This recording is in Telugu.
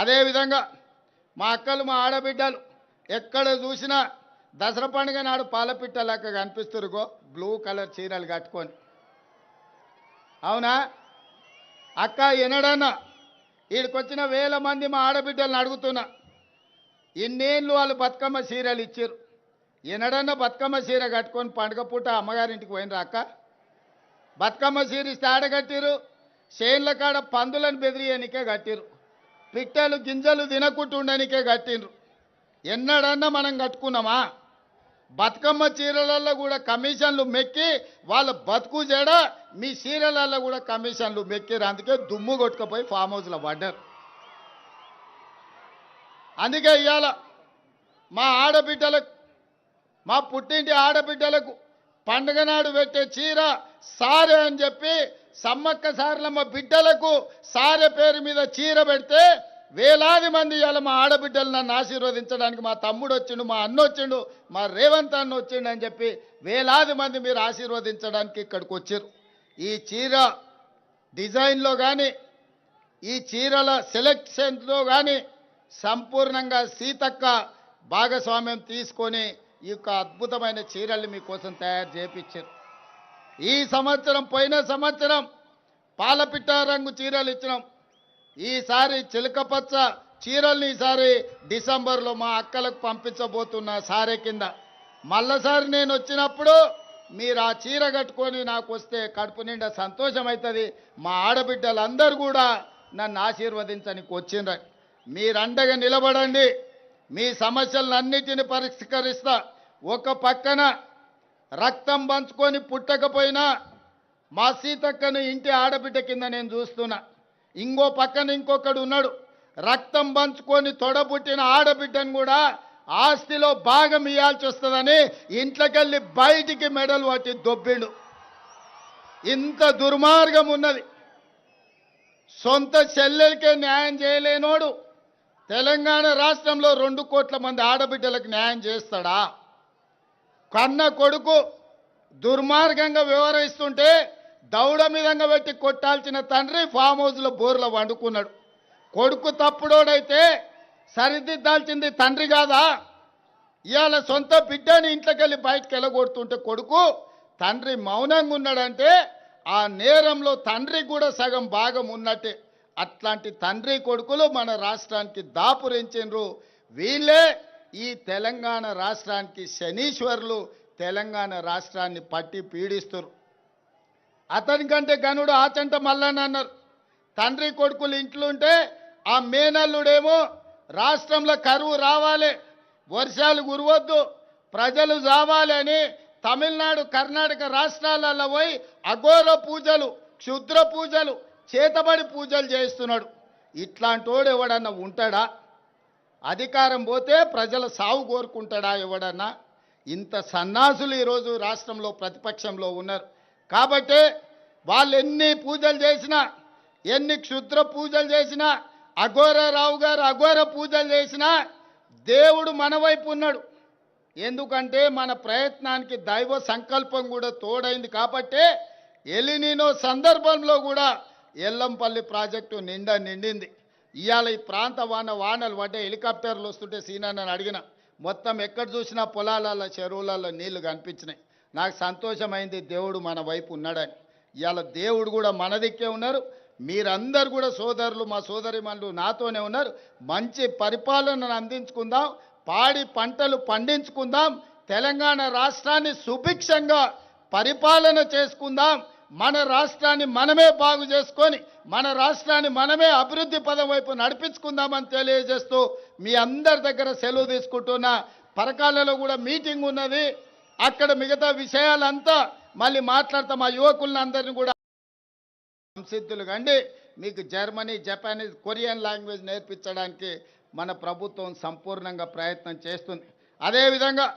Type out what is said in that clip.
అదేవిధంగా మా అక్కలు మా ఆడబిడ్డలు ఎక్కడ చూసినా దసరా పండుగ నాడు పాలపిట్టలాగా కనిపిస్తురుగో బ్లూ కలర్ చీరలు కట్టుకొని. అవునా అక్క? ఎనడన్నా ఈడికొచ్చిన వేల మంది మా ఆడబిడ్డలను అడుగుతున్నా, ఇన్నేళ్ళు వాళ్ళు బతుకమ్మ చీరలు ఇచ్చారు, ఎనడన్నా బతుకమ్మ చీర కట్టుకొని పండుగ పూట అమ్మగారింటికి పోయినరా అక్క? బతుకమ్మ చీర ఇస్తే ఆడగట్టిరు, చేన్ల కాడ పందులను బెదిరియనికే కట్టిరు, పిట్టలు గింజలు తినకుంటుండనికే కట్టిండ్రు. ఎన్నడన్నా మనం కట్టుకున్నామా? బతుకమ్మ చీరలలో కూడా కమిషన్లు మెక్కి వాళ్ళ బతుకు జడ మీ చీరలలో కూడా కమిషన్లు మెక్కిరు. అందుకే దుమ్ము కొట్టుకుపోయి ఫామ్ హౌస్లో పడ్డారు. అందుకే ఇవాళ మా ఆడబిడ్డలకు, మా పుట్టింటి ఆడబిడ్డలకు పండుగ నాడు పెట్టే చీర సారె అని చెప్పి సమ్మక్క సారలమ్మ బిడ్డలకు సారె పేరు మీద చీర పెడితే వేలాది మంది ఇవాళ మా ఆడబిడ్డలు నన్ను ఆశీర్వదించడానికి మా తమ్ముడు వచ్చిండు, మా అన్న వచ్చిండు, మా రేవంత్ అన్న వచ్చిండు అని చెప్పి వేలాది మంది మీరు ఆశీర్వదించడానికి ఇక్కడికి వచ్చారు. ఈ చీర డిజైన్లో కానీ ఈ చీరల సెలెక్షన్లో కానీ సంపూర్ణంగా సీతక్క భాగస్వామ్యం తీసుకొని ఈ యొక్క అద్భుతమైన చీరల్ని మీకోసం తయారు చేయించారు. ఈ సంవత్సరం, పోయిన సంవత్సరం పాలపిట్ట రంగు చీరలు ఇచ్చినాం. ఈసారి చిలకపచ్చ చీరల్ని ఈసారి డిసెంబర్లో మా అక్కలకు పంపించబోతున్న సారే కింద. మళ్ళసారి నేను వచ్చినప్పుడు మీరు ఆ చీర కట్టుకొని నాకు వస్తే కడుపు నిండా సంతోషం అవుతుంది. మా ఆడబిడ్డలందరూ కూడా నన్ను ఆశీర్వదించడానికి వచ్చిండ్రు. మీరు అండగా నిలబడండి, మీ సమస్యలన్నిటిని పరిష్కరిస్తా. ఒక పక్కన రక్తం పంచుకొని పుట్టకపోయినా మా సీతక్కను ఇంటి ఆడబిడ్డ కింద నేను చూస్తున్నా. ఇంకో పక్కన ఇంకొకడు ఉన్నాడు, రక్తం పంచుకొని తొడబుట్టిన ఆడబిడ్డను కూడా ఆస్తిలో భాగం ఇవ్వాల్సి వస్తుందని ఇంట్లోకెళ్ళి బయటికి మెడలు పట్టి దొబ్బిండు. ఇంత దుర్మార్గం ఉన్నది. సొంత చెల్లెలకే న్యాయం చేయలేనోడు తెలంగాణ రాష్ట్రంలో 2 కోట్ల మంది ఆడబిడ్డలకు న్యాయం చేస్తాడా? కన్న కొడుకు దుర్మార్గంగా వ్యవహరిస్తుంటే దౌడ మీదంగా పెట్టి కొట్టాల్సిన తండ్రి ఫామ్ హౌస్లో బోర్లో వండుకున్నాడు. కొడుకు తప్పుడోడైతే సరిదిద్దాల్సింది తండ్రి కాదా? ఇవాళ సొంత బిడ్డని ఇంట్లోకి వెళ్ళి బయటకు వెళ్ళగొడుతుంటే కొడుకు, తండ్రి మౌనంగా ఉన్నాడంటే ఆ నేరంలో తండ్రి కూడా సగం భాగం ఉన్నట్టే. అట్లాంటి తండ్రి కొడుకులు మన రాష్ట్రానికి దాపురించిండ్రు. వీళ్ళే ఈ తెలంగాణ రాష్ట్రానికి శనీశ్వరులు, తెలంగాణ రాష్ట్రాన్ని పట్టి పీడిస్తారు. అతనికంటే గనుడు ఆచంట మల్లన్న అన్నారు. తండ్రి కొడుకులు ఇంట్లుంటే ఆ మేనల్లుడేమో రాష్ట్రంలో కరువు రావాలి, వర్షాలు కురవద్దు, ప్రజలు చావాలి అని తమిళనాడు, కర్ణాటక రాష్ట్రాలలో పోయి అఘోర పూజలు, క్షుద్ర పూజలు, చేతబడి పూజలు చేస్తున్నాడు. ఇట్లాంటోడు ఎవడన్నా ఉంటాడా? అధికారం పోతే ప్రజల సాగు కోరుకుంటాడా ఎవడన్నా? ఇంత సన్నాసులు ఈరోజు రాష్ట్రంలో ప్రతిపక్షంలో ఉన్నారు. కాబట్టి వాళ్ళు ఎన్ని పూజలు చేసినా, ఎన్ని క్షుద్ర పూజలు చేసినా, అఘోరరావు గారు అఘోర పూజలు చేసినా దేవుడు మన వైపు ఉన్నాడు. ఎందుకంటే మన ప్రయత్నానికి దైవ సంకల్పం కూడా తోడైంది. కాబట్టి ఎలినినో సందర్భంలో కూడా ఎల్లంపల్లి ప్రాజెక్టు నిండింది. ఇవాళ ఈ ప్రాంత వానలు పడ్డే హెలికాప్టర్లు వస్తుంటే సీనన్నని అడిగిన, మొత్తం ఎక్కడ చూసినా పొలాలలో, చెరువులలో నీళ్లు కనిపించినాయి. నాకు సంతోషమైంది, దేవుడు మన వైపు ఉన్నాడని. ఇవాళ దేవుడు కూడా మన దిక్కే ఉన్నారు. మీరందరూ కూడా సోదరులు, మా సోదరిమణులు నాతోనే ఉన్నారు. మంచి పరిపాలనను అందించుకుందాం, పాడి పంటలు పండించుకుందాం, తెలంగాణ రాష్ట్రాన్ని సుభిక్షంగా పరిపాలన చేసుకుందాం. మన రాష్ట్రాన్ని మనమే బాగు చేసుకొని మన రాష్ట్రాన్ని మనమే అభివృద్ధి పదం వైపు నడిపించుకుందామని తెలియజేస్తూ మీ అందరి దగ్గర సెలవు తీసుకుంటున్నా. పరకాలలో కూడా మీటింగ్ ఉన్నది, అక్కడ మిగతా విషయాలంతా మళ్ళీ మాట్లాడతాం. మా యువకులను అందరినీ కూడా సంసిద్ధులు కండి. మీకు జర్మనీ, జపానీస్, కొరియన్ లాంగ్వేజ్ నేర్పించడానికి మన ప్రభుత్వం సంపూర్ణంగా ప్రయత్నం చేస్తుంది. అదేవిధంగా